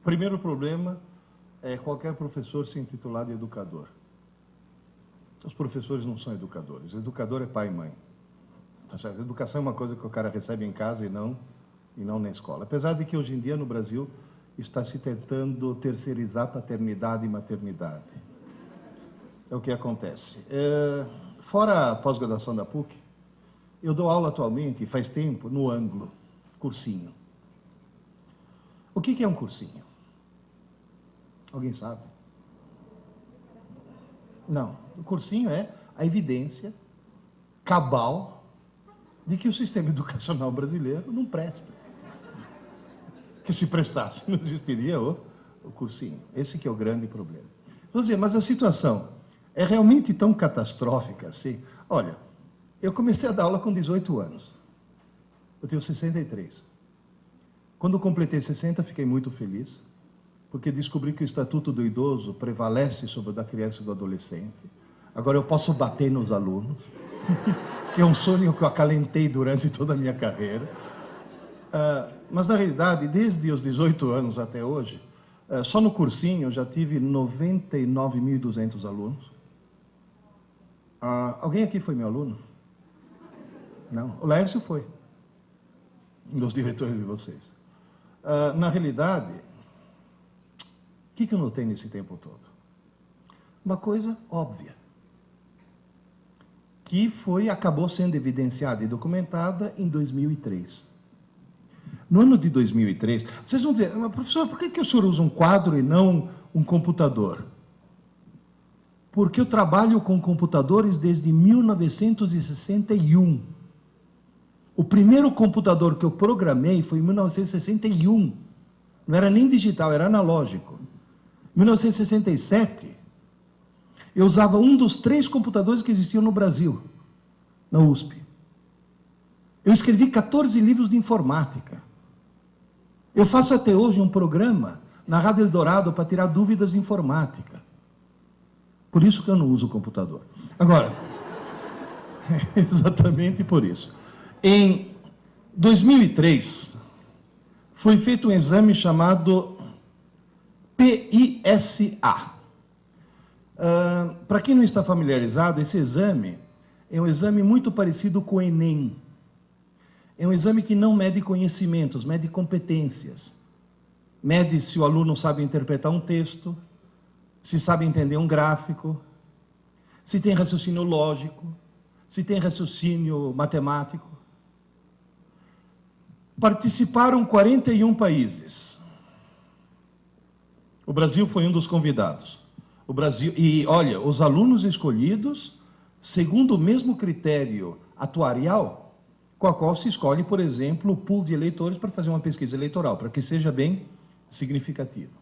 Primeiro problema é qualquer professor se intitular de educador. Os professores não são educadores. Educador é pai e mãe. Tá certo? Educação é uma coisa que o cara recebe em casa e não na escola. Apesar de que hoje em dia no Brasil está se tentando terceirizar paternidade e maternidade. É o que acontece. Fora a pós-graduação da PUC, eu dou aula atualmente, faz tempo, no ângulo, cursinho. O que é um cursinho? Alguém sabe? Não. O cursinho é a evidência cabal de que o sistema educacional brasileiro não presta. Que se prestasse, não existiria o cursinho. Esse que é o grande problema. Vou dizer, mas a situação é realmente tão catastrófica assim? Olha, eu comecei a dar aula com 18 anos. Eu tenho 63. Quando eu completei 60, fiquei muito feliz, porque descobri que o Estatuto do Idoso prevalece sobre o da criança e do adolescente. Agora eu posso bater nos alunos, que é um sonho que eu acalentei durante toda a minha carreira. Mas, na realidade, desde os 18 anos até hoje, só no cursinho eu já tive 99.200 alunos. Alguém aqui foi meu aluno? Não? O Lércio foi. Um dos diretores de vocês. Na realidade, o que eu notei nesse tempo todo? Uma coisa óbvia, que acabou sendo evidenciada e documentada em 2003. No ano de 2003, vocês vão dizer, mas, professor, por que o senhor usa um quadro e não um computador? Porque eu trabalho com computadores desde 1961. O primeiro computador que eu programei foi em 1961. Não era nem digital, era analógico. Em 1967, eu usava um dos 3 computadores que existiam no Brasil, na USP. Eu escrevi 14 livros de informática. Eu faço até hoje um programa na Rádio Eldorado para tirar dúvidas de informática. Por isso que eu não uso o computador. Agora, exatamente por isso. Em 2003, foi feito um exame chamado PISA. Para quem não está familiarizado, esse exame é um exame muito parecido com o Enem. É um exame que não mede conhecimentos, mede competências. Mede se o aluno sabe interpretar um texto, se sabe entender um gráfico, se tem raciocínio lógico, se tem raciocínio matemático. Participaram 41 países. O Brasil foi um dos convidados. O Brasil, e olha, os alunos escolhidos segundo o mesmo critério atuarial com a qual se escolhe, por exemplo, o pool de eleitores para fazer uma pesquisa eleitoral, para que seja bem significativo.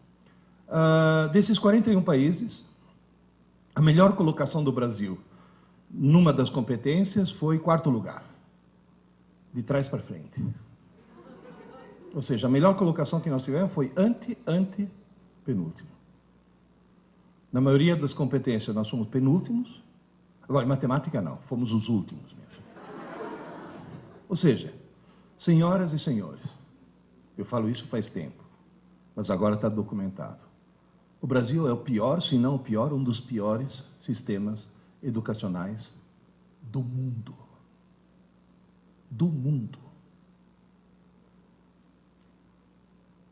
Desses 41 países, a melhor colocação do Brasil numa das competências foi 4º lugar, de trás para frente. Ou seja, a melhor colocação que nós tivemos foi penúltimo. Na maioria das competências nós somos penúltimos. Agora, em matemática não, fomos os últimos mesmo. Ou seja, senhoras e senhores, eu falo isso faz tempo, mas agora está documentado. O Brasil é o pior, se não o pior, um dos piores sistemas educacionais do mundo. Do mundo.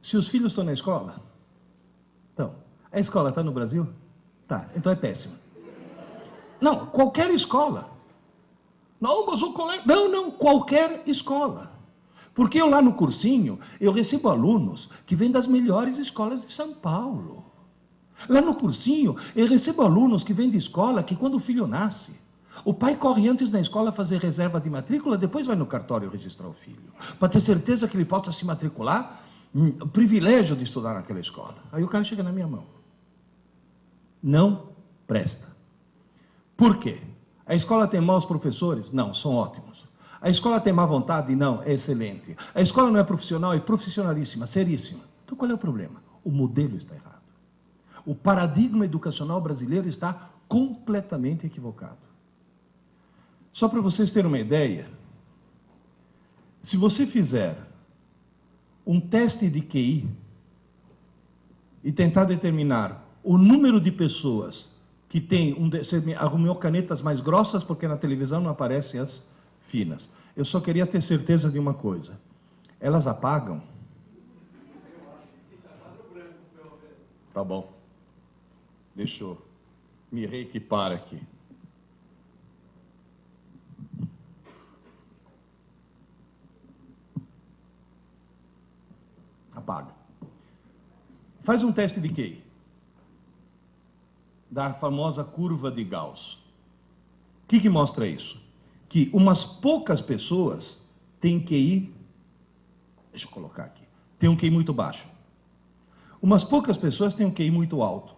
Se os filhos estão na escola, então, a escola está no Brasil? Tá, então é péssimo. Não, qualquer escola. Não, mas o colega... Não, qualquer escola. Porque eu lá no cursinho, eu recebo alunos que vêm das melhores escolas de São Paulo. Lá no cursinho, eu recebo alunos que vêm de escola que quando o filho nasce, o pai corre antes na escola fazer reserva de matrícula, depois vai no cartório registrar o filho, para ter certeza que ele possa se matricular, o privilégio de estudar naquela escola. Aí o cara chega na minha mão. Não presta. Por quê? A escola tem maus professores? Não, são ótimos. A escola tem má vontade? Não, é excelente. A escola não é profissional? É profissionalíssima, seríssima. Então qual é o problema? O modelo está errado. O paradigma educacional brasileiro está completamente equivocado. Só para vocês terem uma ideia, se você fizer um teste de QI e tentar determinar o número de pessoas que tem... Você arrumou canetas mais grossas, porque na televisão não aparecem as finas. Eu só queria ter certeza de uma coisa. Elas apagam? Tá bom. Deixa eu me reequipar aqui. Apaga. Faz um teste de QI. Da famosa curva de Gauss. O que mostra isso? Que umas poucas pessoas têm QI... Deixa eu colocar aqui. Tem um QI muito baixo. Umas poucas pessoas têm um QI muito alto.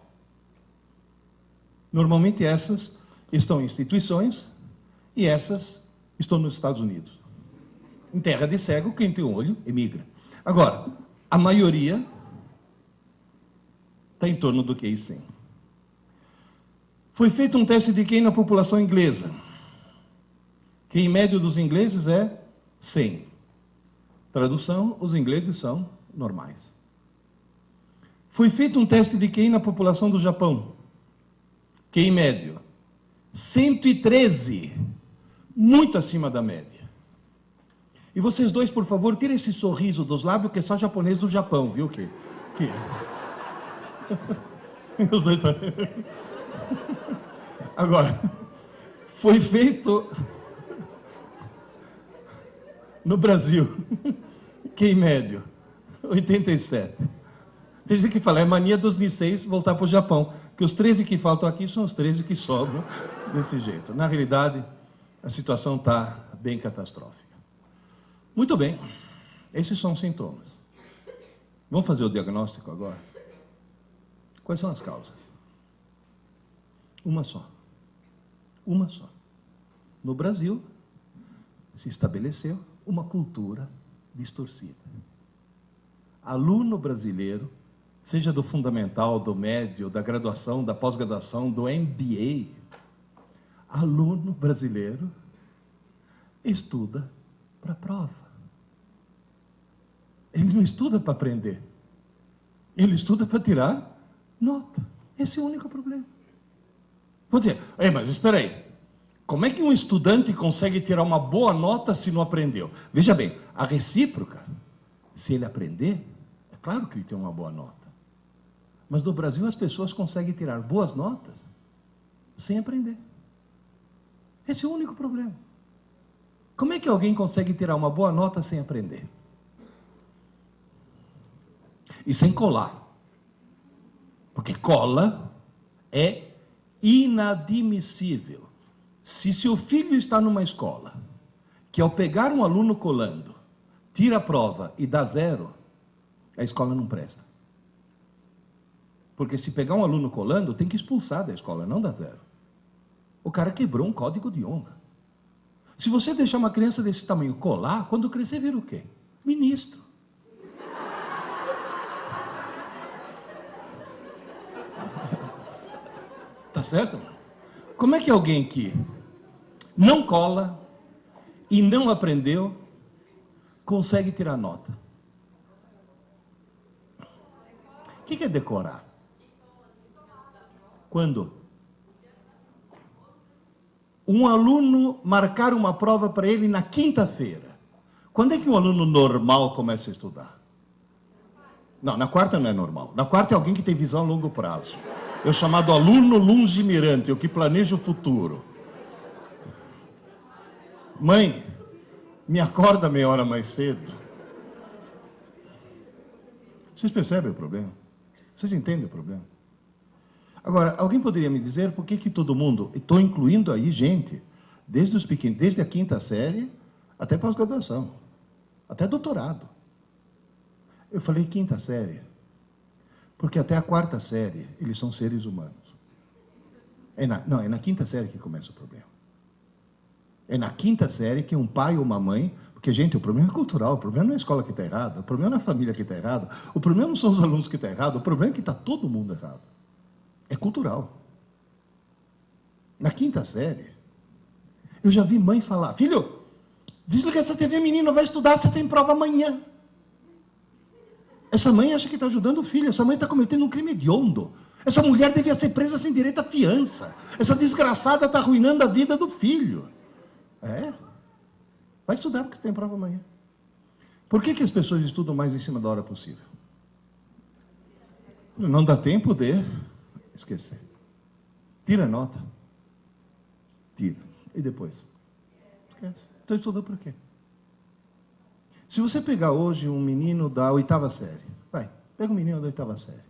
Normalmente essas estão em instituições e essas estão nos Estados Unidos. Em terra de cego, quem tem um olho emigra. Agora, a maioria está em torno do QI 100. Foi feito um teste de QI na população inglesa. QI médio dos ingleses é 100. Tradução, os ingleses são normais. Foi feito um teste de QI na população do Japão. QI médio, 113. Muito acima da média. E vocês dois, por favor, tirem esse sorriso dos lábios, que é só japonês do Japão, viu? Os dois... Agora, foi feito no Brasil, QI médio, 87. Tem gente que fala, é mania dos Niseis voltar para o Japão, que os 13 que faltam aqui são os 13 que sobram desse jeito. Na realidade, a situação está bem catastrófica. Muito bem, esses são os sintomas. Vamos fazer o diagnóstico agora? Quais são as causas? Uma só. Uma só. No Brasil, se estabeleceu uma cultura distorcida. Aluno brasileiro, seja do fundamental, do médio, da graduação, da pós-graduação, do MBA, aluno brasileiro estuda para a prova. Ele não estuda para aprender. Ele estuda para tirar nota. Esse é o único problema. Vou dizer, mas espera aí. Como é que um estudante consegue tirar uma boa nota se não aprendeu? Veja bem, a recíproca, se ele aprender, é claro que ele tem uma boa nota. Mas no Brasil as pessoas conseguem tirar boas notas sem aprender. Esse é o único problema. Como é que alguém consegue tirar uma boa nota sem aprender? E sem colar. Porque cola é inadmissível. Se seu filho está numa escola que, ao pegar um aluno colando, tira a prova e dá 0, a escola não presta. Porque se pegar um aluno colando, tem que expulsar da escola, não dá 0. O cara quebrou um código de honra. Se você deixar uma criança desse tamanho colar, quando crescer, vira o quê? Ministro. Tá certo? Como é que alguém que não cola e não aprendeu consegue tirar nota? O que é decorar? Quando? Um aluno marcar uma prova para ele na quinta-feira. Quando é que um aluno normal começa a estudar? Não, na quarta não é normal. Na quarta é alguém que tem visão a longo prazo. É o chamado aluno lungimirante, o que planeja o futuro. Mãe, me acorda meia hora mais cedo. Vocês percebem o problema? Vocês entendem o problema? Agora, alguém poderia me dizer por que todo mundo, estou incluindo aí gente, desde os pequenos, desde a quinta série até pós-graduação, até doutorado. Eu falei quinta série, porque até a quarta série eles são seres humanos. É na quinta série que começa o problema. É na quinta série que um pai ou uma mãe... Porque, gente, o problema é cultural, o problema não é a escola que está errada, o problema não é a família que está errada, o problema não são os alunos que estão errados, o problema é que está todo mundo errado. É cultural. Na quinta série, eu já vi mãe falar, filho, desliga essa TV, menino, vai estudar, você tem prova amanhã. Essa mãe acha que está ajudando o filho, essa mãe está cometendo um crime hediondo. Essa mulher devia ser presa sem direito à fiança. Essa desgraçada está arruinando a vida do filho. É? Vai estudar porque você tem prova amanhã. Por que as pessoas estudam mais em cima da hora possível? Não dá tempo de esquecer. Tira a nota. Tira. E depois? Esquece. Então estudou por quê? Se você pegar hoje um menino da 8ª série, vai, pega um menino da 8ª série,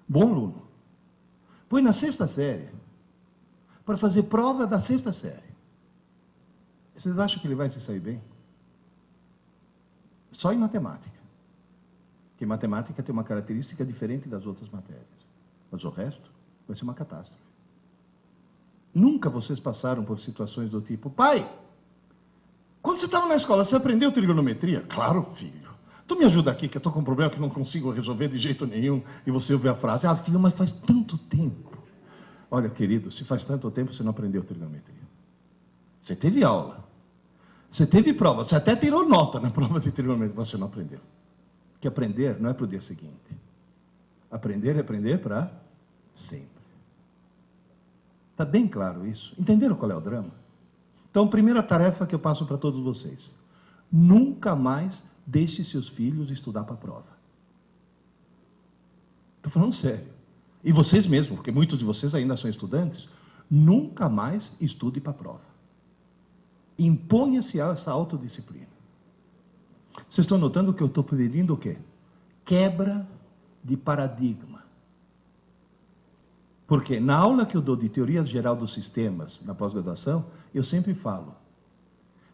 bom aluno, põe na 6ª série, para fazer prova da 6ª série. Vocês acham que ele vai se sair bem? Só em matemática. Porque matemática tem uma característica diferente das outras matérias. Mas o resto vai ser uma catástrofe. Nunca vocês passaram por situações do tipo, pai, quando você estava na escola, você aprendeu trigonometria? Claro, filho. Tu me ajuda aqui, que eu estou com um problema que não consigo resolver de jeito nenhum. E você ouve a frase, ah, filho, mas faz tanto tempo. Olha, querido, se faz tanto tempo, você não aprendeu trigonometria. Você teve aula. Você teve prova. Você até tirou nota na prova de trigonometria. Você não aprendeu. Porque aprender não é para o dia seguinte. Aprender é aprender para sempre. Está bem claro isso? Entenderam qual é o drama? Então, primeira tarefa que eu passo para todos vocês. Nunca mais deixe seus filhos estudar para a prova. Estou falando sério. E vocês mesmos, porque muitos de vocês ainda são estudantes, nunca mais estude para a prova. Imponha-se essa autodisciplina. Vocês estão notando que eu estou pedindo o quê? Quebra de paradigma. Porque na aula que eu dou de teoria geral dos sistemas, na pós-graduação, eu sempre falo,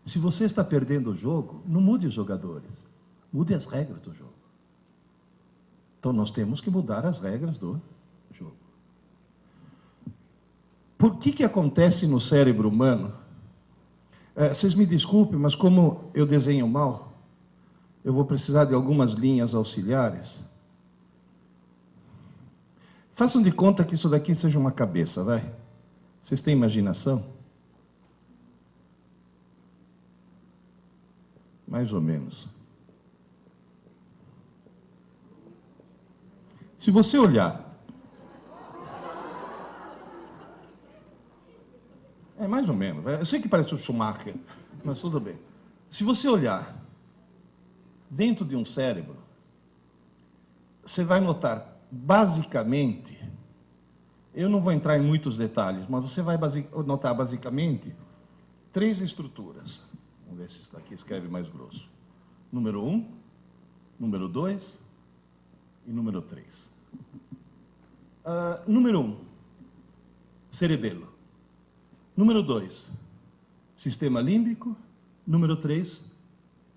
se você está perdendo o jogo, não mude os jogadores, mude as regras do jogo. Então nós temos que mudar as regras do jogo. Por que acontece no cérebro humano? Vocês me desculpem, mas como eu desenho mal, eu vou precisar de algumas linhas auxiliares. Façam de conta que isso daqui seja uma cabeça, vai? Vocês têm imaginação? Mais ou menos. Se você olhar... É mais ou menos. Eu sei que parece o Schumacher, mas tudo bem. Se você olhar dentro de um cérebro, você vai notar, basicamente, eu não vou entrar em muitos detalhes, mas você vai notar, basicamente, 3 estruturas. Vamos ver se isso daqui escreve mais grosso. Número 1, número 2 e número 3. Número 1, cerebelo. Número 2, sistema límbico. Número 3,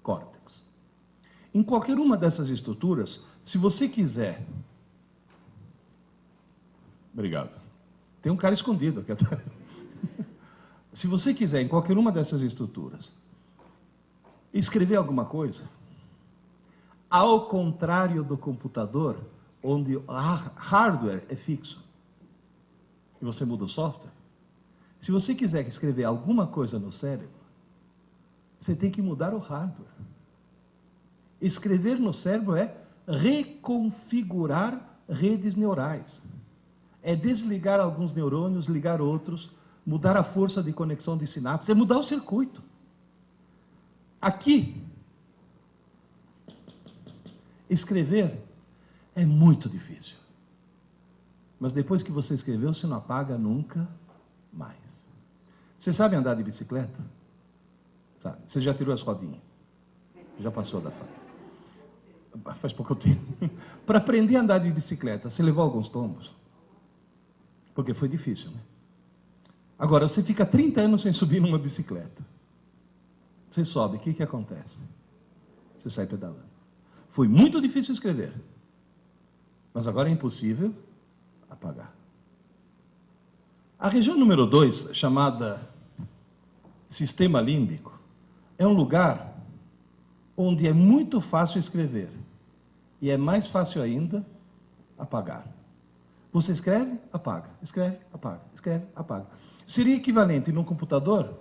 córtex. Em qualquer uma dessas estruturas, se você quiser... Obrigado. Tem um cara escondido aqui atrás. Se você quiser, em qualquer uma dessas estruturas, escrever alguma coisa, ao contrário do computador, onde o hardware é fixo, e você muda o software, se você quiser escrever alguma coisa no cérebro, você tem que mudar o hardware. Escrever no cérebro é reconfigurar redes neurais. É desligar alguns neurônios, ligar outros, mudar a força de conexão de sinapses, é mudar o circuito. Aqui, escrever é muito difícil. Mas depois que você escreveu, você não apaga nunca mais. Você sabe andar de bicicleta? Sabe? Você já tirou as rodinhas? Já passou da fase? Faz pouco tempo. Para aprender a andar de bicicleta, você levou alguns tombos? Porque foi difícil, né? Agora, você fica 30 anos sem subir numa bicicleta. Você sobe, o que acontece? Você sai pedalando. Foi muito difícil escrever. Mas agora é impossível apagar. A região número 2, chamada sistema límbico, é um lugar onde é muito fácil escrever. E é mais fácil ainda apagar. Você escreve, apaga. Escreve, apaga. Escreve, apaga. Seria equivalente num computador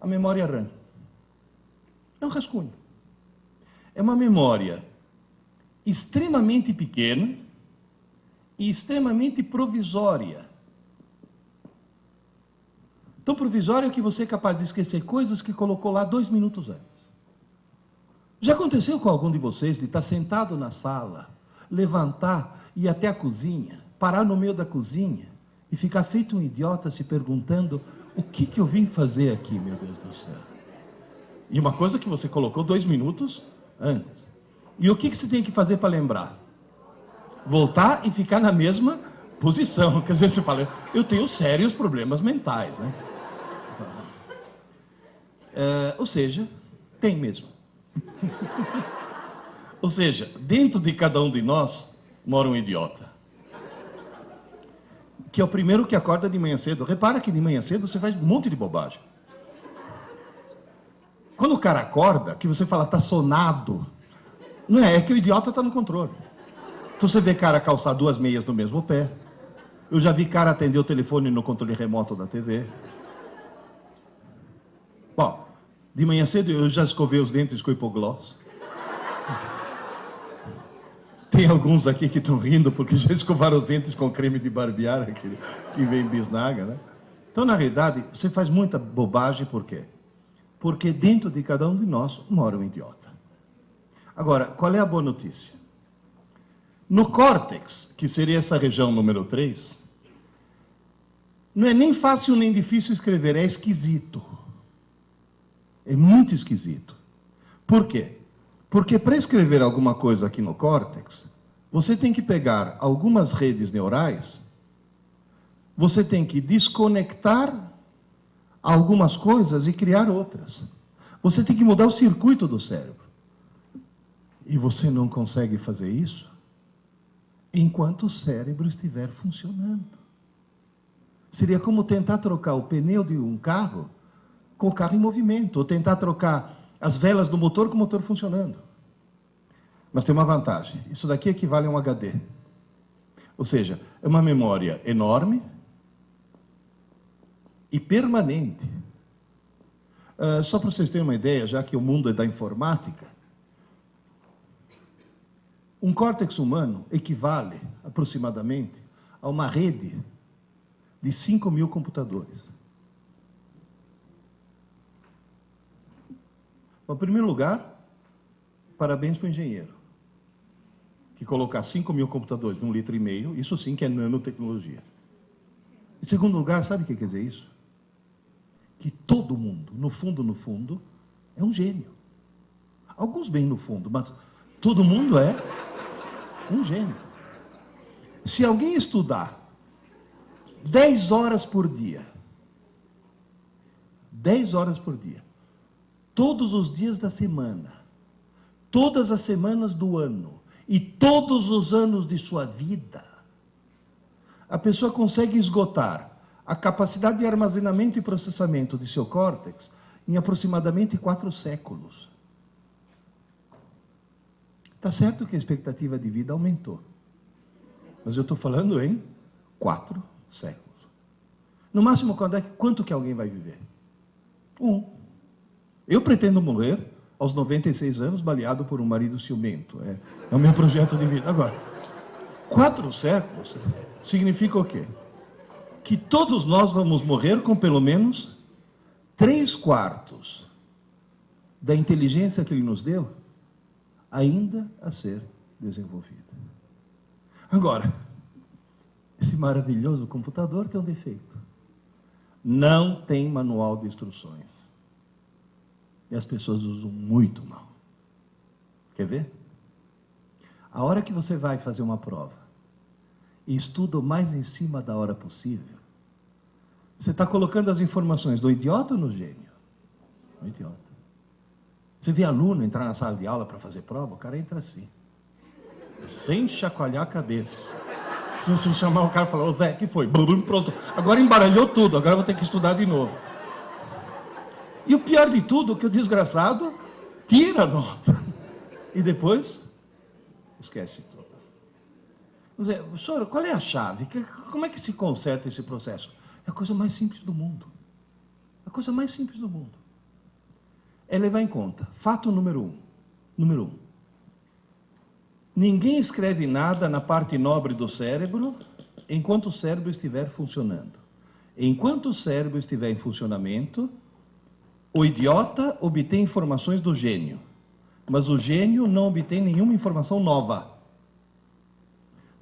a memória RAM. É um rascunho. É uma memória extremamente pequena e extremamente provisória. Tão provisória que você é capaz de esquecer coisas que colocou lá 2 minutos antes. Já aconteceu com algum de vocês de estar sentado na sala, levantar, ir até a cozinha, parar no meio da cozinha e ficar feito um idiota se perguntando o que eu vim fazer aqui, meu Deus do céu? E uma coisa que você colocou 2 minutos antes. E o que você tem que fazer para lembrar? Voltar e ficar na mesma posição. Quer dizer, você fala, eu tenho sérios problemas mentais, né? Ou seja, tem mesmo. Ou seja, dentro de cada um de nós mora um idiota. Que é o primeiro que acorda de manhã cedo. Repara que de manhã cedo você faz um monte de bobagem. Quando o cara acorda, que você fala, tá sonado, não é que o idiota está no controle. Então você vê cara calçar 2 meias no mesmo pé. Eu já vi cara atender o telefone no controle remoto da TV. Bom, de manhã cedo eu já escovei os dentes com hipoglós. Tem alguns aqui que estão rindo porque já escovaram os dentes com creme de barbear, aquele que vem bisnaga, né? Então, na realidade, você faz muita bobagem, por quê? Porque dentro de cada um de nós mora um idiota. Agora, qual é a boa notícia? No córtex, que seria essa região número 3, não é nem fácil nem difícil escrever, é esquisito. É muito esquisito. Por quê? Porque para escrever alguma coisa aqui no córtex, você tem que pegar algumas redes neurais, você tem que desconectar algumas coisas e criar outras. Você tem que mudar o circuito do cérebro. E você não consegue fazer isso enquanto o cérebro estiver funcionando. Seria como tentar trocar o pneu de um carro com o carro em movimento, ou tentar trocar as velas do motor com o motor funcionando. Mas tem uma vantagem. Isso daqui equivale a um HD. Ou seja, é uma memória enorme e permanente. Só para vocês terem uma ideia, já que o mundo é da informática, um córtex humano equivale aproximadamente a uma rede de 5.000 computadores. Em primeiro lugar, parabéns para o engenheiro, que colocar 5.000 computadores num 1,5 litro, isso sim que é nanotecnologia. Em segundo lugar, sabe o que quer dizer isso? Que todo mundo, no fundo, é um gênio. Alguns bem no fundo, mas todo mundo é um gênio. Se alguém estudar 10 horas por dia, 10 horas por dia, todos os dias da semana, todas as semanas do ano e todos os anos de sua vida, a pessoa consegue esgotar a capacidade de armazenamento e processamento de seu córtex em aproximadamente 4 séculos. Está certo que a expectativa de vida aumentou, mas eu estou falando em 4 séculos. No máximo, quanto que alguém vai viver? 1. Eu pretendo morrer aos 96 anos, baleado por um marido ciumento. É o meu projeto de vida. Agora, 4 séculos significa o quê? Que todos nós vamos morrer com pelo menos 3/4 da inteligência que ele nos deu ainda a ser desenvolvida. Agora, esse maravilhoso computador tem um defeito. Não tem manual de instruções. E as pessoas usam muito mal. Quer ver? A hora que você vai fazer uma prova e estuda o mais em cima da hora possível, você está colocando as informações do idiota ou no gênio? No idiota. Você vê aluno entrar na sala de aula para fazer prova, o cara entra assim, sem chacoalhar a cabeça. Se você chamar o cara e falar, ô Zé, que foi? Pronto, agora embaralhou tudo, agora vou ter que estudar de novo. E o pior de tudo é que o desgraçado tira a nota e depois esquece tudo. Senhor, qual é a chave? Como é que se conserta esse processo? É a coisa mais simples do mundo. A coisa mais simples do mundo. É levar em conta. Fato número 1. Número 1. Ninguém escreve nada na parte nobre do cérebro enquanto o cérebro estiver funcionando. Enquanto o cérebro estiver em funcionamento, o idiota obtém informações do gênio, mas o gênio não obtém nenhuma informação nova.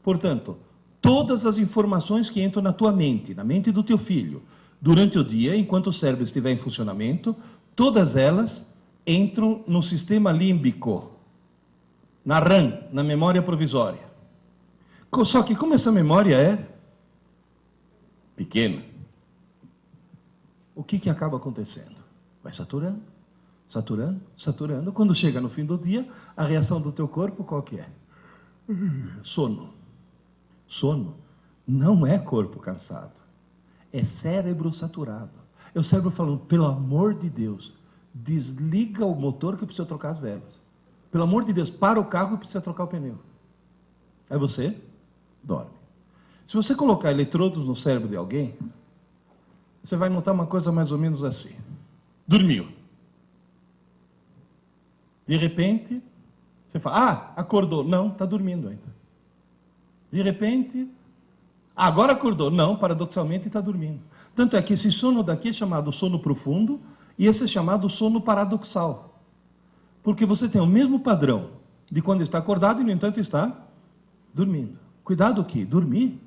Portanto, todas as informações que entram na tua mente, na mente do teu filho, durante o dia, enquanto o cérebro estiver em funcionamento, todas elas entram no sistema límbico, na RAM, na memória provisória. Só que como essa memória é pequena, o que acaba acontecendo? Vai saturando, saturando, saturando. Quando chega no fim do dia, a reação do teu corpo qual que é? Sono. Sono não é corpo cansado, é cérebro saturado. É o cérebro falando, pelo amor de Deus, desliga o motor que precisa trocar as velas. Pelo amor de Deus, para o carro que precisa trocar o pneu. Aí você dorme. Se você colocar eletrodos no cérebro de alguém, você vai notar uma coisa mais ou menos assim. Dormiu. De repente, você fala, acordou. Não, está dormindo ainda. De repente, agora acordou. Não, paradoxalmente está dormindo. Tanto é que esse sono daqui é chamado sono profundo e esse é chamado sono paradoxal. Porque você tem o mesmo padrão de quando está acordado e, no entanto, está dormindo. Cuidado que dormir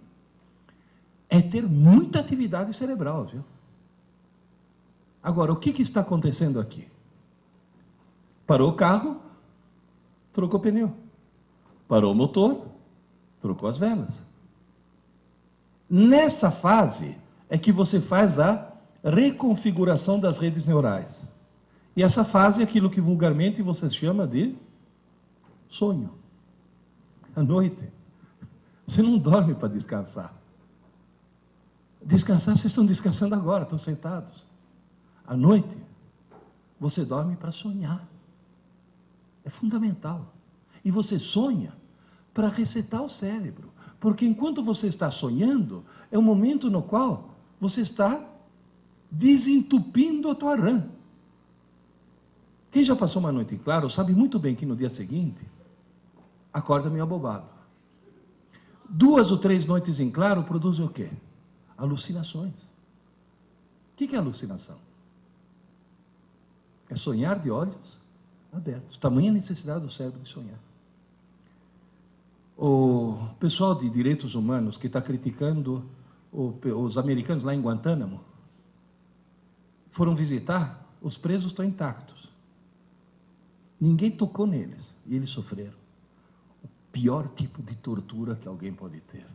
é ter muita atividade cerebral, viu? Agora, o que está acontecendo aqui? Parou o carro, trocou o pneu. Parou o motor, trocou as velas. Nessa fase é que você faz a reconfiguração das redes neurais. E essa fase é aquilo que vulgarmente você chama de sonho. À noite, você não dorme para descansar. Descansar, vocês estão descansando agora, estão sentados. À noite, você dorme para sonhar. É fundamental. E você sonha para resetar o cérebro. Porque enquanto você está sonhando, é o momento no qual você está desentupindo a tua RAM. Quem já passou uma noite em claro sabe muito bem que no dia seguinte, acorda meio abobado. 2 ou 3 noites em claro produzem o quê? Alucinações. O que é alucinação? É sonhar de olhos abertos. Tamanha necessidade do cérebro de sonhar. O pessoal de direitos humanos que está criticando os americanos lá em Guantánamo foram visitar, os presos estão intactos. Ninguém tocou neles e eles sofreram o pior tipo de tortura que alguém pode ter.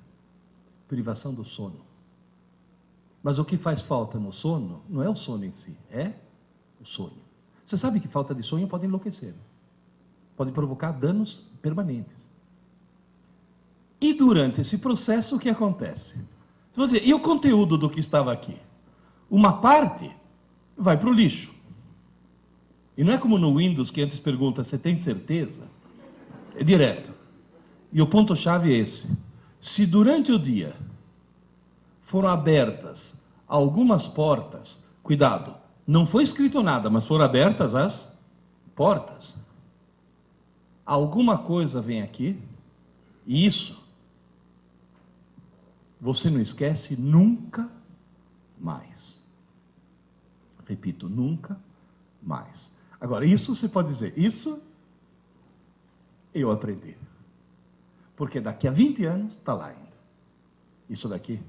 Privação do sono. Mas o que faz falta no sono não é o sono em si, é o sonho. Você sabe que falta de sonho pode enlouquecer. Pode provocar danos permanentes. E durante esse processo, o que acontece? Você vai dizer, e o conteúdo do que estava aqui? Uma parte vai para o lixo. E não é como no Windows, que antes pergunta, você tem certeza? É direto. E o ponto-chave é esse. Se durante o dia foram abertas algumas portas, cuidado, não foi escrito nada, mas foram abertas as portas. Alguma coisa vem aqui, e isso você não esquece nunca mais. Repito, nunca mais. Agora, isso você pode dizer, isso eu aprendi. Porque daqui a 20 anos está lá ainda. Isso daqui,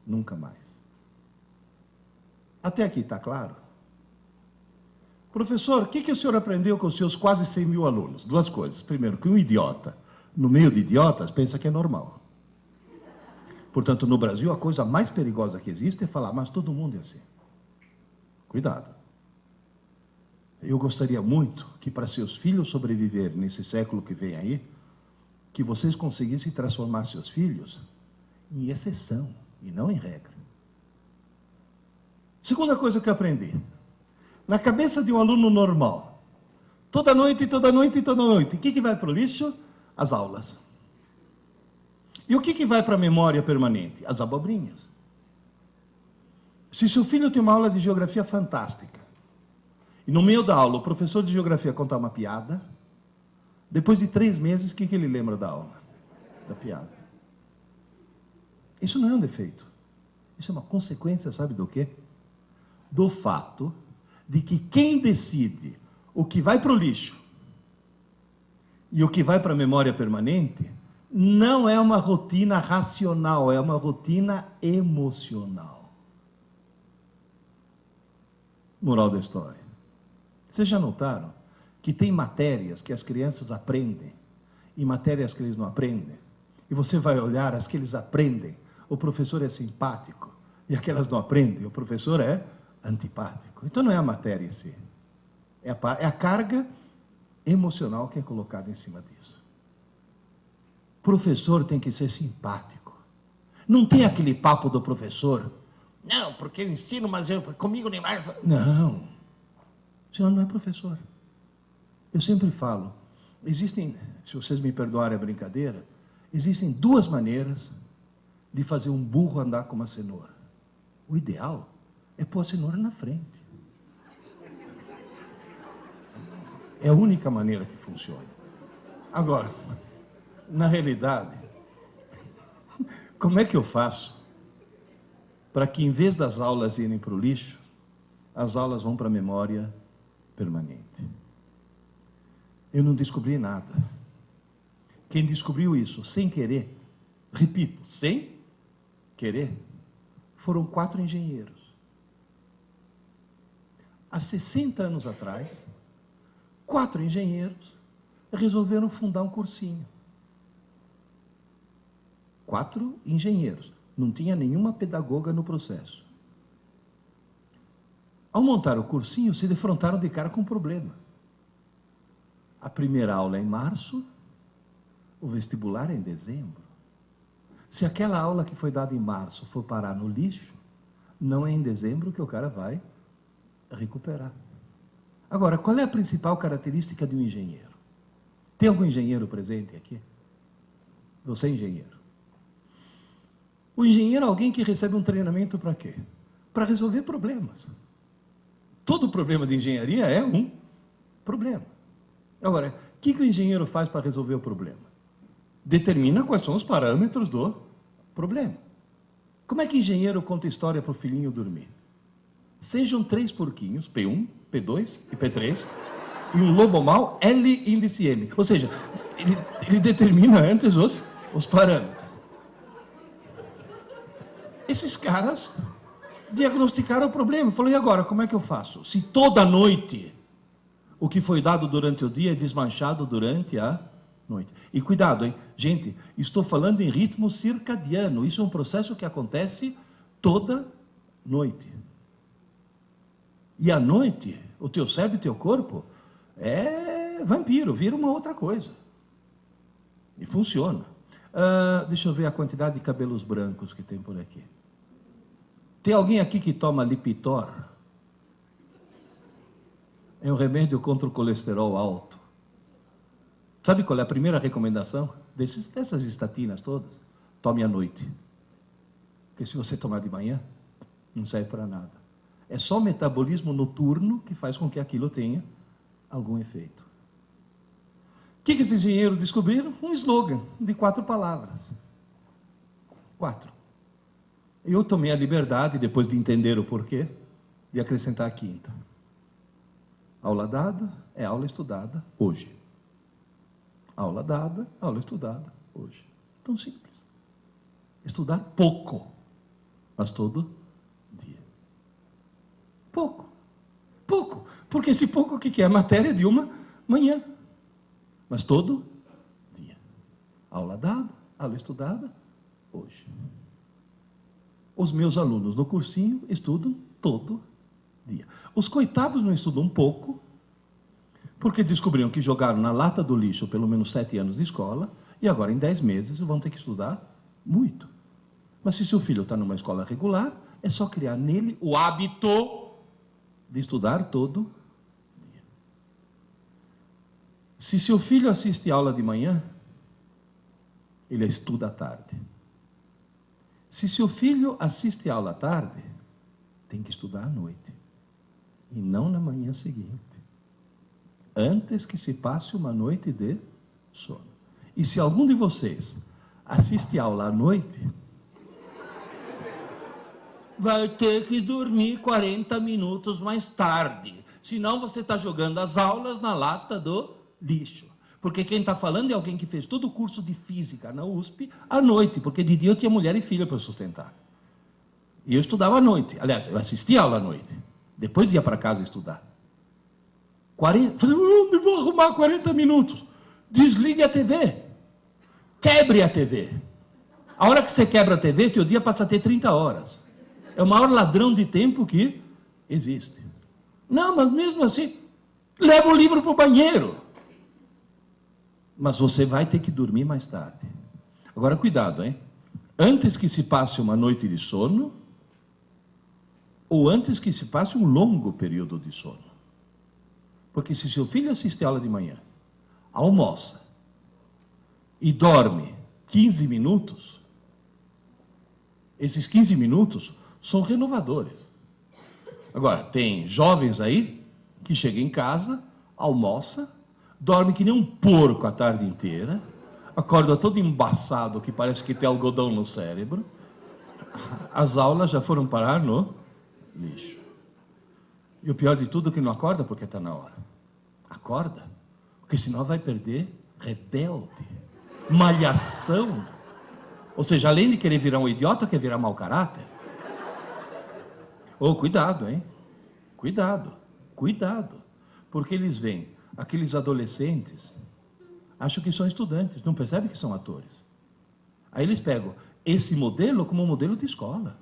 nunca mais. Até aqui está claro? Professor, o que o senhor aprendeu com os seus quase 100 mil alunos? 2 coisas. Primeiro, que um idiota, no meio de idiotas, pensa que é normal. Portanto, no Brasil, a coisa mais perigosa que existe é falar, mas todo mundo é assim. Cuidado. Eu gostaria muito que, para seus filhos sobreviver nesse século que vem aí, que vocês conseguissem transformar seus filhos em exceção e não em regra. Segunda coisa que eu aprendi. Na cabeça de um aluno normal, toda noite, toda noite, toda noite, o que vai para o lixo? As aulas. E o que vai para a memória permanente? As abobrinhas. Se seu filho tem uma aula de geografia fantástica, e no meio da aula o professor de geografia contar uma piada, Depois de 3 meses, o que ele lembra da aula? Da piada. Isso não é um defeito. Isso é uma consequência, sabe do quê? Do fato de que quem decide o que vai para o lixo e o que vai para a memória permanente não é uma rotina racional, é uma rotina emocional. Moral da história. Vocês já notaram que tem matérias que as crianças aprendem e matérias que eles não aprendem? E você vai olhar as que eles aprendem, o professor é simpático, e aquelas não aprendem, o professor é antipático. Então não é a matéria em si, é a carga emocional que é colocada em cima disso. O professor tem que ser simpático. Não tem aquele papo do professor, não, porque eu ensino, mas comigo nem mais. Não, o senhor não é professor. Eu sempre falo, existem, se vocês me perdoarem a brincadeira, existem 2 maneiras de fazer um burro andar com uma cenoura. O ideal é pôr a cenoura na frente. É a única maneira que funciona. Agora, na realidade, como é que eu faço para que, em vez das aulas irem para o lixo, as aulas vão para a memória permanente? Eu não descobri nada. Quem descobriu isso sem querer, repito, sem querer, foram 4 engenheiros. Há 60 anos atrás, 4 engenheiros resolveram fundar um cursinho. 4 engenheiros. Não tinha nenhuma pedagoga no processo. Ao montar o cursinho, se defrontaram de cara com um problema. A primeira aula é em março, o vestibular é em dezembro. Se aquela aula que foi dada em março for parar no lixo, não é em dezembro que o cara vai recuperar. Agora, qual é a principal característica de um engenheiro? Tem algum engenheiro presente aqui? Você é engenheiro. O engenheiro é alguém que recebe um treinamento para quê? Para resolver problemas. Todo problema de engenharia é um problema. Agora, o que o engenheiro faz para resolver o problema? Determina quais são os parâmetros do problema. Como é que o engenheiro conta história para o filhinho dormir? Sejam 3 porquinhos, P1, P2 e P3, e um lobo mau, L índice M. Ou seja, ele determina antes os parâmetros. Esses caras diagnosticaram o problema. Falei, e agora, como é que eu faço? Se toda noite o que foi dado durante o dia é desmanchado durante a noite. E cuidado, hein? Gente, estou falando em ritmo circadiano. Isso é um processo que acontece toda noite. E à noite, o teu cérebro e o teu corpo é vampiro, vira uma outra coisa. E funciona. Deixa eu ver a quantidade de cabelos brancos que tem por aqui. Tem alguém aqui que toma Lipitor? É um remédio contra o colesterol alto. Sabe qual é a primeira recomendação dessas estatinas todas? Tome à noite. Porque se você tomar de manhã, não serve para nada. É só o metabolismo noturno que faz com que aquilo tenha algum efeito. O que esses engenheiros descobriram? Um slogan de 4 palavras. 4. Eu tomei a liberdade, depois de entender o porquê, de acrescentar a 5ª. Aula dada é aula estudada hoje. Aula dada, aula estudada hoje. Tão simples. Estudar pouco, mas todo dia. Pouco. Pouco. Porque esse pouco o que é? A matéria de uma manhã. Mas todo dia. Aula dada, aula estudada hoje. Os meus alunos no cursinho estudam todo dia. Os coitados não estudam um pouco, porque descobriram que jogaram na lata do lixo pelo menos 7 anos de escola, e agora em 10 meses vão ter que estudar muito. Mas se seu filho está numa escola regular, é só criar nele o hábito de estudar todo dia. Se seu filho assiste aula de manhã, ele estuda à tarde. Se seu filho assiste aula à tarde, tem que estudar à noite. E não na manhã seguinte. Antes que se passe uma noite de Sono. E se algum de vocês assiste aula à noite, vai ter que dormir 40 minutos mais tarde. Senão você está jogando as aulas na lata do lixo. Porque quem está falando é alguém que fez todo o curso de física na USP à noite, porque de dia eu tinha mulher e filha para sustentar. E eu estudava à noite. Aliás, eu assistia aula à noite. Depois ia para casa estudar. 40, falei, onde vou arrumar 40 minutos? Desligue a TV. Quebre a TV. A hora que você quebra a TV, teu dia passa a ter 30 horas. É o maior ladrão de tempo que existe. Não, mas mesmo assim, leva o livro para o banheiro. Mas você vai ter que dormir mais tarde. Agora, cuidado, hein? Antes que se passe uma noite de sono, ou antes que se passe um longo período de sono. Porque se seu filho assiste a aula de manhã, almoça e dorme 15 minutos, esses 15 minutos são renovadores. Agora, tem jovens aí que chegam em casa, almoça, dorme que nem um porco a tarde inteira, acorda todo embaçado, que parece que tem algodão no cérebro. As aulas já foram parar no lixo. E o pior de tudo é que não acorda porque está na hora. Acorda, porque senão vai perder rebelde, malhação. Ou seja, além de querer virar um idiota, quer virar mau caráter. Oh, cuidado, hein? Cuidado, cuidado. Porque eles veem aqueles adolescentes, acham que são estudantes, não percebem que são atores. Aí eles pegam esse modelo como modelo de escola.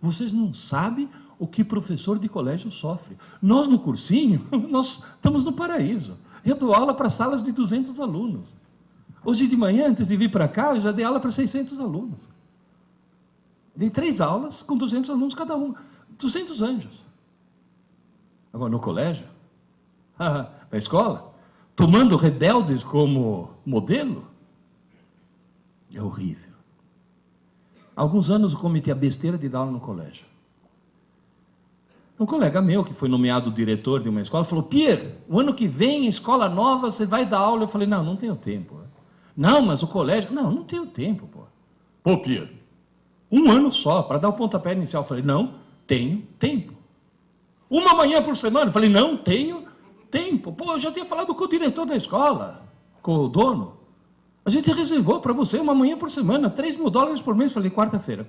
Vocês não sabem o que professor de colégio sofre. Nós, no cursinho, nós estamos no paraíso. Eu dou aula para salas de 200 alunos. Hoje de manhã, antes de vir para cá, eu já dei aula para 600 alunos. Dei 3 aulas com 200 alunos cada um. 200 anjos. Agora, no colégio, na escola, tomando rebeldes como modelo, é horrível. Há alguns anos eu cometi a besteira de dar aula no colégio. Um colega meu, que foi nomeado diretor de uma escola, falou, Pierre, o ano que vem, escola nova, você vai dar aula. Eu falei, não, não tenho tempo. Não, mas o colégio... Não, não tenho tempo, pô. Pô, Pierre, um ano só, para dar o pontapé inicial. Eu falei, não, tenho tempo. Uma manhã por semana? Eu falei, não, tenho tempo. Pô, eu já tinha falado com o diretor da escola, com o dono. A gente reservou para você uma manhã por semana, $3.000 por mês. Eu falei, quarta-feira.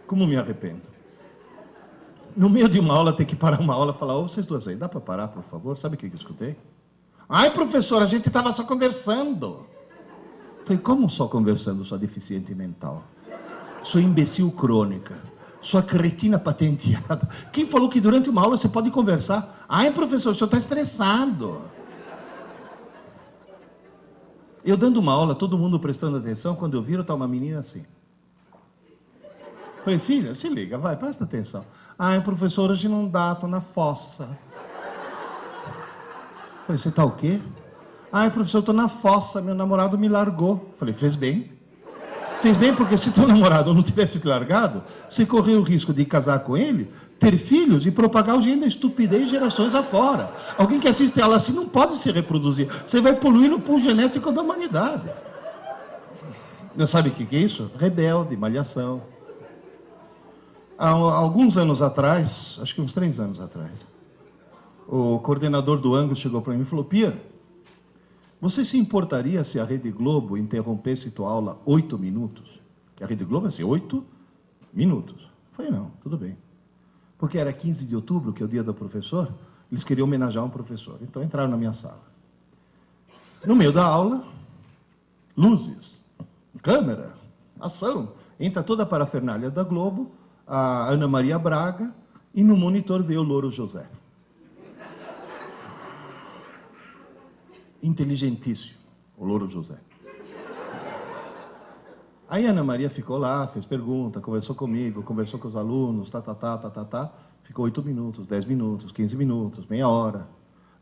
Como me arrependo. No meio de uma aula, ter que parar uma aula e falar, ô, vocês duas aí, dá para parar, por favor? Sabe o que eu escutei? Ai, professor, a gente estava só conversando. Falei, como só conversando, sua deficiente mental? Sua imbecil crônica, sua cretina patenteada. Quem falou que durante uma aula você pode conversar? Ai, professor, o senhor está estressado. Eu dando uma aula, todo mundo prestando atenção, quando eu viro, está uma menina assim. Falei, filha, se liga, vai, presta atenção. Ai, professor, hoje não dá, estou na fossa. Falei, você está o quê? Ai, professor, estou na fossa, meu namorado me largou. Falei, fez bem. Fez bem porque se teu namorado não tivesse te largado, você correu o risco de casar com ele, ter filhos e propagar o gene da estupidez gerações afora. Alguém que assiste ela assim não pode se reproduzir. Você vai poluir o pool genético da humanidade. Não sabe o que é isso? Rebelde, malhação. Há alguns anos atrás, acho que uns 3 anos atrás, o coordenador do Angus chegou para mim e falou, Pierre, você se importaria se a Rede Globo interrompesse tua aula 8 minutos? Que a Rede Globo é assim, 8 minutos. Eu falei, não, tudo bem. Porque era 15 de outubro, que é o dia do professor, eles queriam homenagear um professor. Então entraram na minha sala. No meio da aula, luzes, câmera, ação. Entra toda a parafernália da Globo, a Ana Maria Braga, e no monitor veio o Louro José. Inteligentíssimo, o Louro José. Aí a Ana Maria ficou lá, fez pergunta, conversou comigo, conversou com os alunos, ficou 8 minutos, 10 minutos, 15 minutos, meia hora.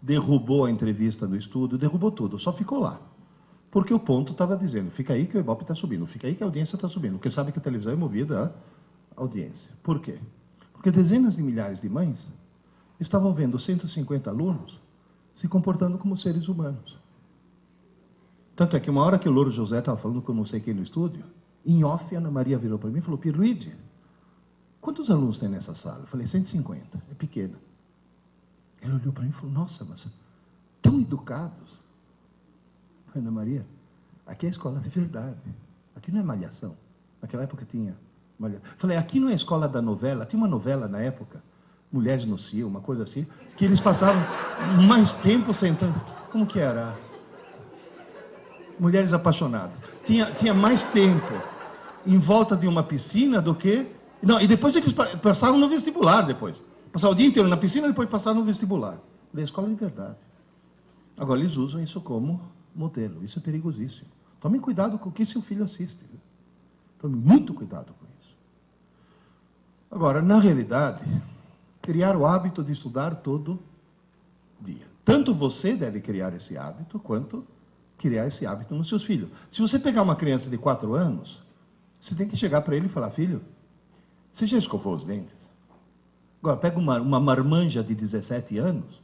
Derrubou a entrevista do estúdio, derrubou tudo, só ficou lá. Porque o ponto estava dizendo, fica aí que o Ibope está subindo, fica aí que a audiência está subindo, porque sabe que a televisão é movida a audiência. Por quê? Porque dezenas de milhares de mães estavam vendo 150 alunos se comportando como seres humanos. Tanto é que uma hora que o Louro José estava falando com não sei quem no estúdio, em off, a Ana Maria virou para mim e falou: Pierluigi, quantos alunos tem nessa sala? Eu falei: 150, é pequena. Ela olhou para mim e falou: nossa, mas tão educados. Eu falei: Ana Maria, aqui é a escola de verdade. Aqui não é malhação. Naquela época tinha malhação. Eu falei: aqui não é a escola da novela. Tinha uma novela na época, Mulheres no Cio, uma coisa assim, que eles passavam mais tempo sentando. Como que era? Mulheres Apaixonadas. Tinha mais tempo em volta de uma piscina do que... Não, e depois eles passaram no vestibular depois. Passaram o dia inteiro na piscina e depois passaram no vestibular. Da escola de verdade. Agora, eles usam isso como modelo. Isso é perigosíssimo. Tomem cuidado com o que seu filho assiste. Viu? Tomem muito cuidado com isso. Agora, na realidade, criar o hábito de estudar todo dia. Tanto você deve criar esse hábito, quanto criar esse hábito nos seus filhos. Se você pegar uma criança de 4 anos, você tem que chegar para ele e falar: filho, você já escovou os dentes? Agora, pega uma marmanja de 17 anos,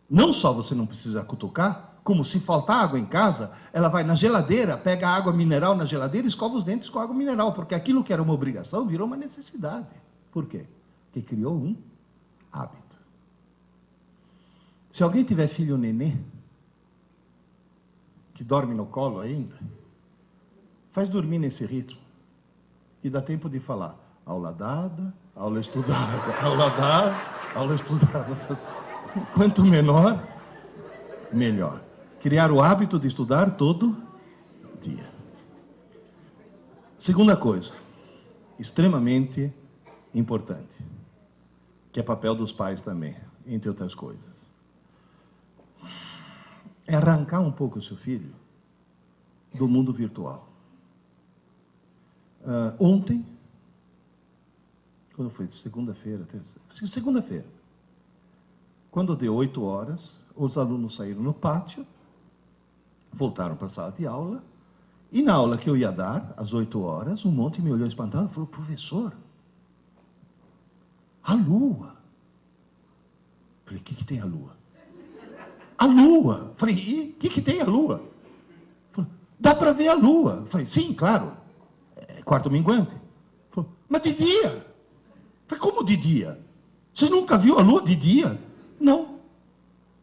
não só você não precisa cutucar, como se faltar água em casa, ela vai na geladeira, pega a água mineral na geladeira e escova os dentes com água mineral, porque aquilo que era uma obrigação virou uma necessidade. Por quê? Porque criou um hábito. Se alguém tiver filho nenê, que dorme no colo ainda, faz dormir nesse ritmo e dá tempo de falar: aula dada, aula estudada, aula dada, aula estudada. Quanto menor, melhor. Criar o hábito de estudar todo dia. Segunda coisa, extremamente importante, que é papel dos pais também, entre outras coisas, é arrancar um pouco o seu filho do mundo virtual. Ontem, quando foi? Segunda-feira, segunda-feira, quando deu 8 horas, os alunos saíram no pátio, voltaram para a sala de aula, e na aula que eu ia dar, às 8 horas, um monte me olhou espantado e falou: professor, a lua. Falei: o que tem a lua? A lua. Falei: e o que tem a lua? Falei: dá para ver a lua. Falei: sim, claro, é quarto minguante. Falei: mas de dia? Falei: como de dia? Você nunca viu a lua de dia? Não.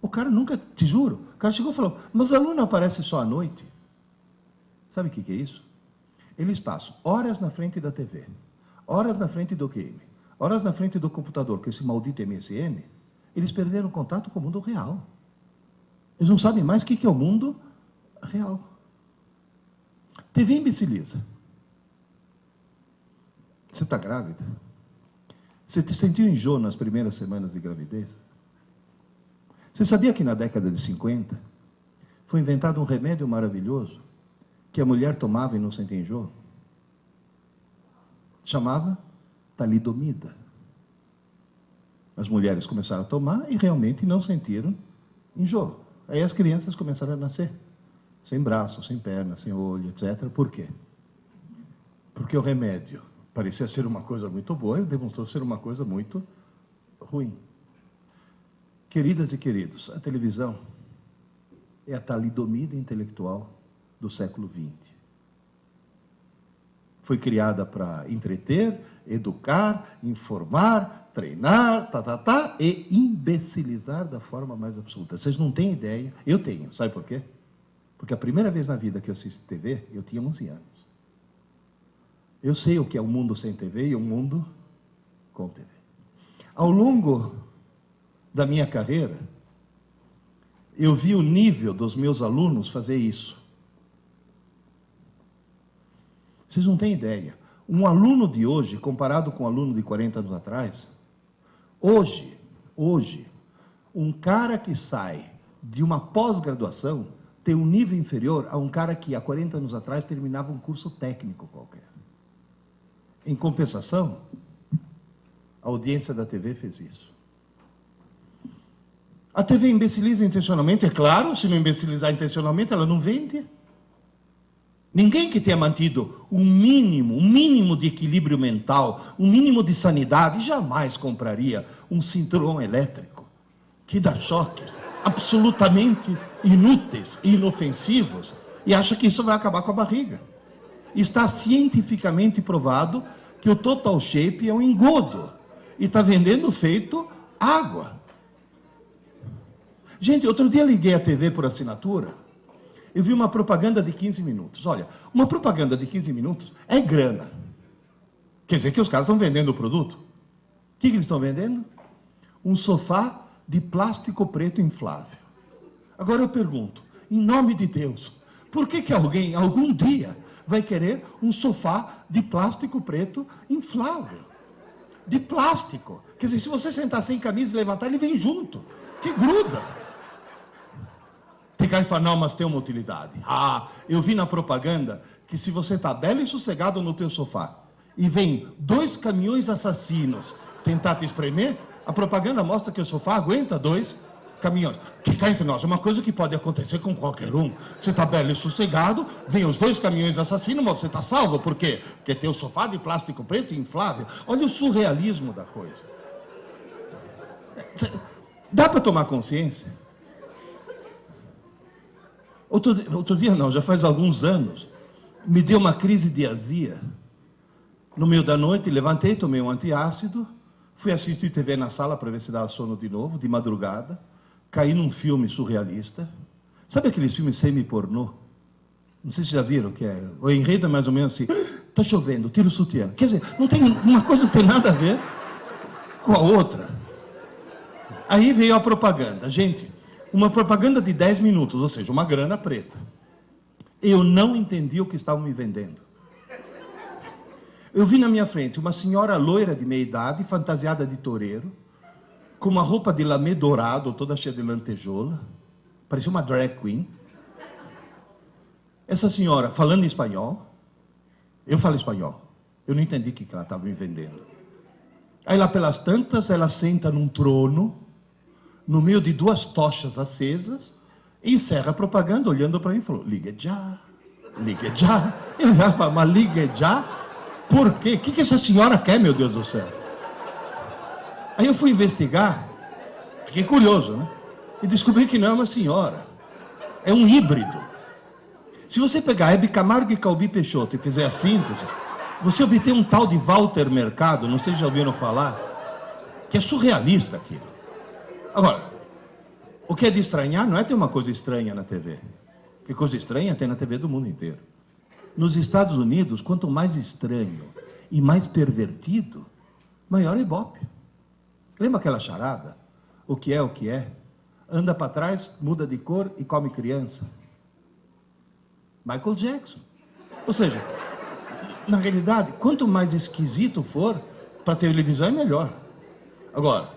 O cara nunca, te juro, o cara chegou e falou: mas a lua não aparece só à noite. Sabe o que é isso? Eles passam horas na frente da TV, horas na frente do game, horas na frente do computador, com esse maldito MSN. Eles perderam contato com o mundo real. Eles não sabem mais o que é o mundo real. TV imbeciliza. Você está grávida? Você sentiu enjoo nas primeiras semanas de gravidez? Você sabia que na década de 50 foi inventado um remédio maravilhoso que a mulher tomava e não sentia enjoo? Chamava talidomida. As mulheres começaram a tomar e realmente não sentiram enjoo. Aí as crianças começaram a nascer, sem braço, sem perna, sem olho, etc. Por quê? Porque o remédio parecia ser uma coisa muito boa e demonstrou ser uma coisa muito ruim. Queridas e queridos, a televisão é a talidomida intelectual do século XX. Foi criada para entreter, educar, informar, treinar, e imbecilizar da forma mais absoluta. Vocês não têm ideia. Eu tenho. Sabe por quê? Porque a primeira vez na vida que eu assisti TV, eu tinha 11 anos. Eu sei o que é um mundo sem TV e um mundo com TV. Ao longo da minha carreira, eu vi o nível dos meus alunos fazer isso. Vocês não têm ideia. Um aluno de hoje, comparado com um aluno de 40 anos atrás, hoje, um cara que sai de uma pós-graduação tem um nível inferior a um cara que há 40 anos atrás terminava um curso técnico qualquer. Em compensação, a audiência da TV fez isso. A TV imbeciliza intencionalmente, é claro, se não imbecilizar intencionalmente, ela não vende. Ninguém que tenha mantido um mínimo de equilíbrio mental, um mínimo de sanidade, jamais compraria um cinturão elétrico que dá choques absolutamente inúteis e inofensivos e acha que isso vai acabar com a barriga. Está cientificamente provado que o Total Shape é um engodo e está vendendo feito água. Gente, outro dia liguei a TV por assinatura, eu vi uma propaganda de 15 minutos. Olha, uma propaganda de 15 minutos é grana. Quer dizer que os caras estão vendendo o produto. O que eles estão vendendo? Um sofá de plástico preto inflável. Agora eu pergunto, em nome de Deus, por que alguém, algum dia, vai querer um sofá de plástico preto inflável? De plástico. Quer dizer, se você sentar sem camisa e levantar, ele vem junto. Que gruda. Tem cara que fala, não, mas tem uma utilidade. Ah, eu vi na propaganda que se você está belo e sossegado no teu sofá e vem 2 caminhões assassinos tentar te espremer, a propaganda mostra que o sofá aguenta 2 caminhões. Que cá entre nós, é uma coisa que pode acontecer com qualquer um. Você está belo e sossegado, vem os 2 caminhões assassinos, mas você está salvo. Por quê? Porque tem o sofá de plástico preto inflável. Olha o surrealismo da coisa. Dá para tomar consciência? Outro dia não, já faz alguns anos, me deu uma crise de azia. No meio da noite, levantei, tomei um antiácido, fui assistir TV na sala para ver se dava sono de novo, de madrugada, caí num filme surrealista. Sabe aqueles filmes semi-pornô? Não sei se já viram o que é. O enredo é mais ou menos assim, está chovendo, tira o sutiã. Quer dizer, não tem, uma coisa não tem nada a ver com a outra. Aí veio a propaganda. Gente, uma propaganda de 10 minutos, ou seja, uma grana preta. Eu não entendi o que estavam me vendendo. Eu vi na minha frente uma senhora loira de meia idade, fantasiada de toureiro, com uma roupa de lamê dourado, toda cheia de lantejoula, parecia uma drag queen. Essa senhora falando em espanhol, eu falo espanhol, eu não entendi o que ela estava me vendendo. Aí lá pelas tantas, ela senta num trono, no meio de 2 tochas acesas, e encerra a propaganda olhando para mim e falou, ligue já, ligue já. Eu já falo, mas ligue já? Por quê? O que essa senhora quer, meu Deus do céu? Aí eu fui investigar, fiquei curioso, né? E descobri que não é uma senhora, é um híbrido. Se você pegar Hebe Camargo e Calbi Peixoto e fizer a síntese, você obtém um tal de Walter Mercado, não sei se já ouviram falar, que é surrealista aquilo. Agora, o que é de estranhar não é ter uma coisa estranha na TV. Que coisa estranha tem na TV do mundo inteiro. Nos Estados Unidos, quanto mais estranho e mais pervertido, maior é ibope. Lembra aquela charada? O que é o que é? Anda para trás, muda de cor e come criança. Michael Jackson. Ou seja, na realidade, quanto mais esquisito for, para a televisão é melhor. Agora,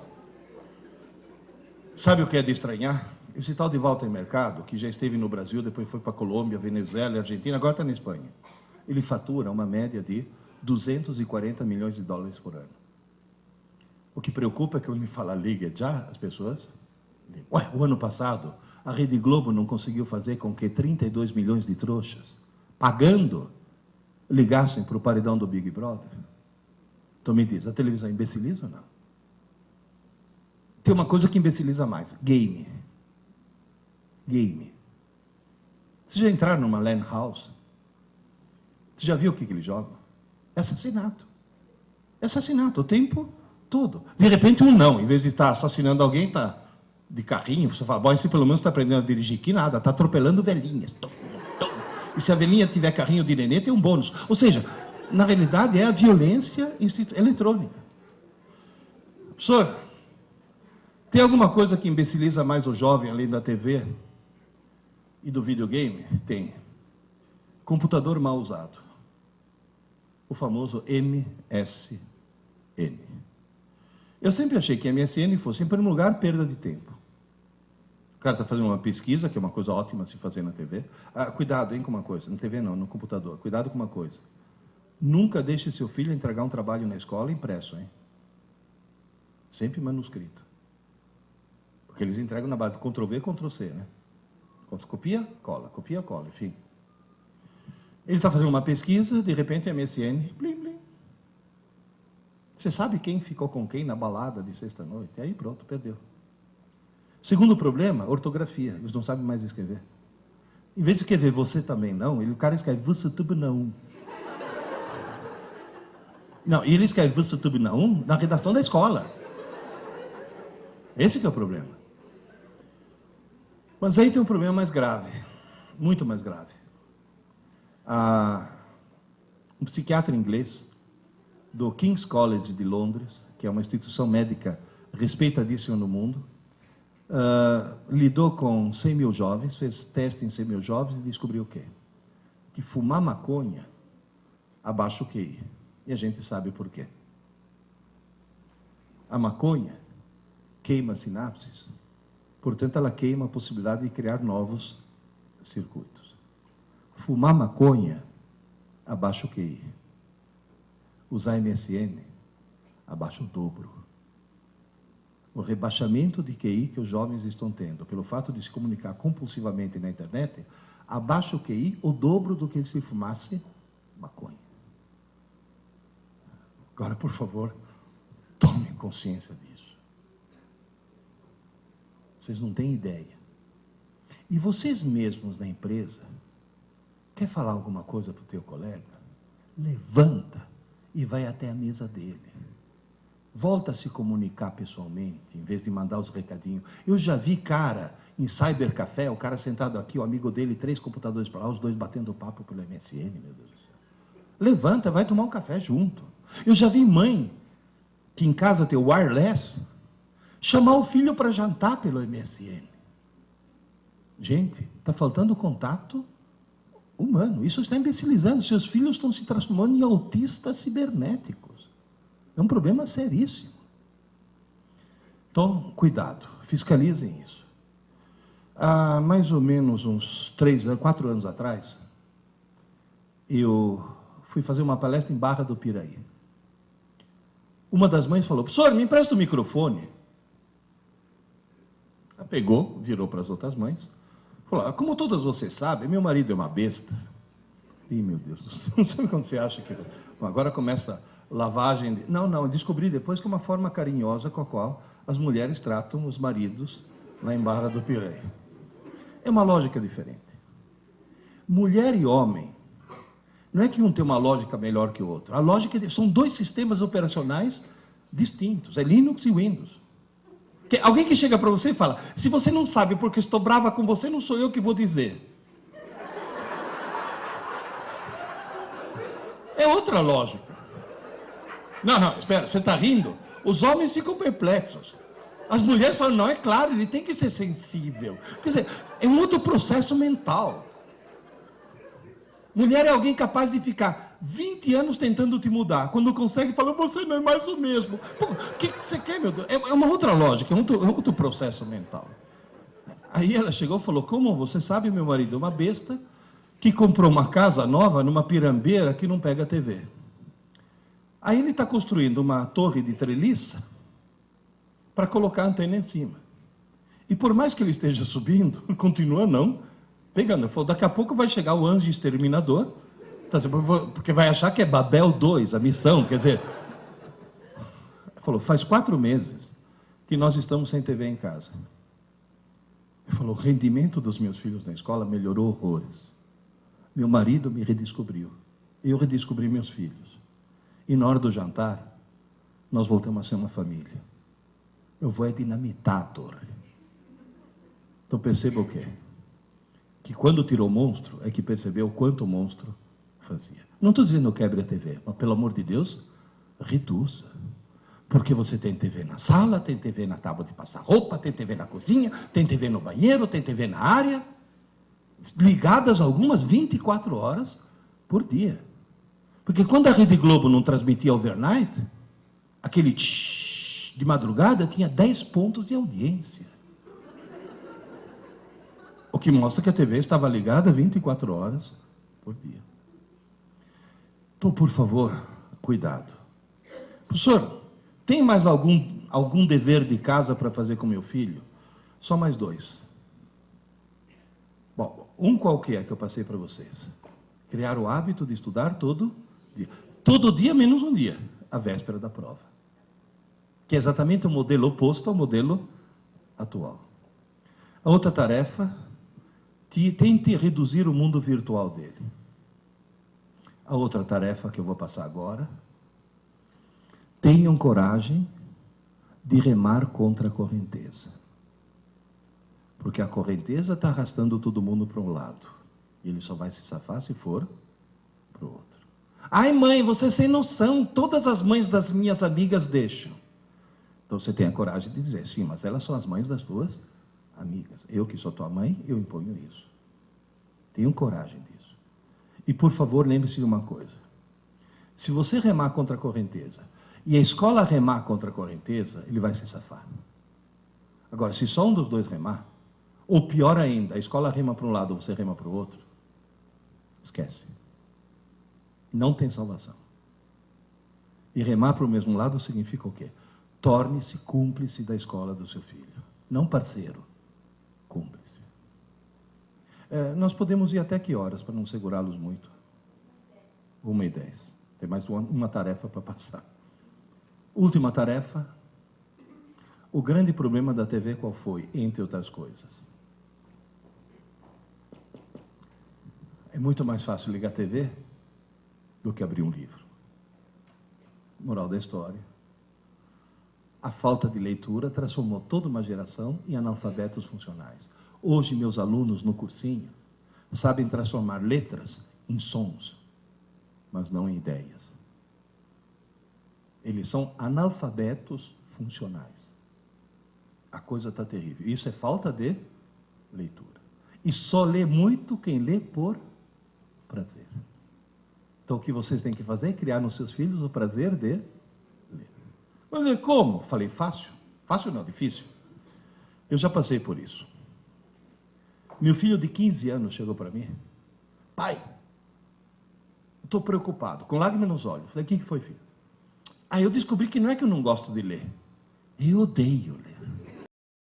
sabe o que é de estranhar? Esse tal de Walter Mercado, que já esteve no Brasil, depois foi para a Colômbia, Venezuela, Argentina, agora está na Espanha. Ele fatura uma média de 240 milhões de dólares por ano. O que preocupa é que quando ele fala liga já, as pessoas... Ué, o ano passado, a Rede Globo não conseguiu fazer com que 32 milhões de trouxas, pagando, ligassem para o paredão do Big Brother. Então me diz, a televisão imbeciliza ou não? Tem uma coisa que imbeciliza mais, game. Game. Vocês já entraram numa LAN house? Você já viu o que eles jogam? É assassinato. É assassinato o tempo todo. De repente não, em vez de estar assassinando alguém, está de carrinho, você fala, bom, esse pelo menos está aprendendo a dirigir, que nada, está atropelando velhinhas. Tom, tom. E se a velhinha tiver carrinho de nenê, tem um bônus. Ou seja, na realidade é a violência eletrônica. Professor, tem alguma coisa que imbeciliza mais o jovem, além da TV e do videogame? Tem. Computador mal usado. O famoso MSN. Eu sempre achei que MSN fosse, em primeiro lugar, perda de tempo. O cara está fazendo uma pesquisa, que é uma coisa ótima se fazer na TV. Ah, cuidado, hein, com uma coisa. Na TV não, no computador. Cuidado com uma coisa. Nunca deixe seu filho entregar um trabalho na escola impresso, hein? Sempre manuscrito. Porque eles entregam na base de Ctrl-V, Ctrl-C, né? Copia, cola, enfim. Ele está fazendo uma pesquisa, de repente MSN, blim, blim. Você sabe quem ficou com quem na balada de sexta-noite? Aí pronto, perdeu. Segundo problema, ortografia. Eles não sabem mais escrever. Em vez de escrever você também não, o cara escreve você também não. Não, e ele escreve você também não na redação da escola. Esse que é o problema. Mas aí tem um problema mais grave, muito mais grave. Um psiquiatra inglês do King's College de Londres, que é uma instituição médica respeitadíssima no mundo, lidou com 100 mil jovens, fez teste em 100 mil jovens e descobriu o quê? Que fumar maconha abaixa o QI. E a gente sabe por quê. A maconha queima sinapses, portanto ela queima a possibilidade de criar novos circuitos. Fumar maconha abaixa o QI. Usar MSN abaixa o dobro. O rebaixamento de QI que os jovens estão tendo, pelo fato de se comunicar compulsivamente na internet, abaixa o QI o dobro do que se fumasse maconha. Agora, por favor, tome consciência disso. Vocês não têm ideia. E vocês mesmos na empresa, quer falar alguma coisa para o teu colega? Levanta e vai até a mesa dele. Volta a se comunicar pessoalmente, em vez de mandar os recadinhos. Eu já vi cara em cybercafé, o cara sentado aqui, o amigo dele, 3 computadores para lá, os dois batendo papo pelo MSN, meu Deus do céu. Levanta, vai tomar um café junto. Eu já vi mãe, que em casa tem o wireless, chamar o filho para jantar pelo MSN. Gente, está faltando contato humano. Isso está imbecilizando. Seus filhos estão se transformando em autistas cibernéticos. É um problema seríssimo. Então, cuidado, fiscalizem isso. Há mais ou menos uns 4 anos atrás, eu fui fazer uma palestra em Barra do Piraí. Uma das mães falou: professor, me empresta o microfone. Ela pegou, virou para as outras mães, falou: como todas vocês sabem, meu marido é uma besta. Ih, meu Deus do céu, não sabe quando você acha que... Bom, agora começa lavagem... Não, descobri depois que é uma forma carinhosa com a qual as mulheres tratam os maridos lá em Barra do Piraí. É uma lógica diferente. Mulher e homem, não é que um tem uma lógica melhor que o outro. A lógica são 2 sistemas operacionais distintos. É Linux e Windows. Alguém que chega para você e fala: se você não sabe porque estou brava com você, não sou eu que vou dizer. É outra lógica. Não, espera, você está rindo? Os homens ficam perplexos. As mulheres falam: não, é claro, ele tem que ser sensível. Quer dizer, é um outro processo mental. Mulher é alguém capaz de ficar 20 anos tentando te mudar. Quando consegue, fala: você não é mais o mesmo. O que você quer, meu Deus? É uma outra lógica, é outro processo mental. Aí ela chegou e falou: como você sabe, meu marido é uma besta que comprou uma casa nova numa pirambeira que não pega TV. Aí ele está construindo uma torre de treliça para colocar a antena em cima. E por mais que ele esteja subindo, continua não pegando. Falou: daqui a pouco vai chegar o anjo exterminador, porque vai achar que é Babel 2, a missão, quer dizer... Falou: faz 4 meses que nós estamos sem TV em casa. Ele falou: o rendimento dos meus filhos na escola melhorou horrores. Meu marido me redescobriu. Eu redescobri meus filhos. E na hora do jantar, nós voltamos a ser uma família. Eu vou dinamitar a torre. Então perceba o quê? Que quando tirou o monstro, é que percebeu o quanto o monstro fazia. Não estou dizendo quebre a TV, mas pelo amor de Deus, reduza. Porque você tem TV na sala, tem TV na tábua de passar roupa, tem TV na cozinha, tem TV no banheiro, tem TV na área, ligadas algumas 24 horas por dia. Porque quando a Rede Globo não transmitia overnight, aquele tsh de madrugada tinha 10 pontos de audiência. O que mostra que a TV estava ligada 24 horas por dia. Então, por favor, cuidado. Professor, tem mais algum dever de casa para fazer com meu filho? Só mais 2. Bom, um qualquer que eu passei para vocês. Criar o hábito de estudar todo dia. Todo dia menos um dia, a véspera da prova. Que é exatamente o modelo oposto ao modelo atual. A outra tarefa, tente reduzir o mundo virtual dele. A outra tarefa que eu vou passar agora, tenham coragem de remar contra a correnteza. Porque a correnteza está arrastando todo mundo para um lado. E ele só vai se safar se for para o outro. Ai, mãe, você sem noção, todas as mães das minhas amigas deixam. Então você tem a coragem de dizer, sim, mas elas são as mães das tuas amigas. Eu que sou tua mãe, eu imponho isso. Tenham coragem disso. E por favor, lembre-se de uma coisa. Se você remar contra a correnteza, e a escola remar contra a correnteza, ele vai se safar. Agora, se só um dos dois remar, ou pior ainda, a escola rema para um lado, você rema para o outro, esquece. Não tem salvação. E remar para o mesmo lado significa o quê? Torne-se cúmplice da escola do seu filho. Não parceiro, cúmplice. Nós podemos ir até que horas, para não segurá-los muito? 1h10. Tem mais uma tarefa para passar. Última tarefa. O grande problema da TV qual foi? Entre outras coisas. É muito mais fácil ligar a TV do que abrir um livro. Moral da história. A falta de leitura transformou toda uma geração em analfabetos funcionais. Hoje, meus alunos no cursinho sabem transformar letras em sons, mas não em ideias. Eles são analfabetos funcionais. A coisa está terrível. Isso é falta de leitura. E só lê muito quem lê por prazer. Então, o que vocês têm que fazer é criar nos seus filhos o prazer de ler. Mas como? Falei, fácil. Fácil não, difícil. Eu já passei por isso. Meu filho de 15 anos chegou para mim. Pai, estou preocupado, com lágrimas nos olhos. Falei, o que foi, filho? Eu descobri que não é que eu não gosto de ler. Eu odeio ler.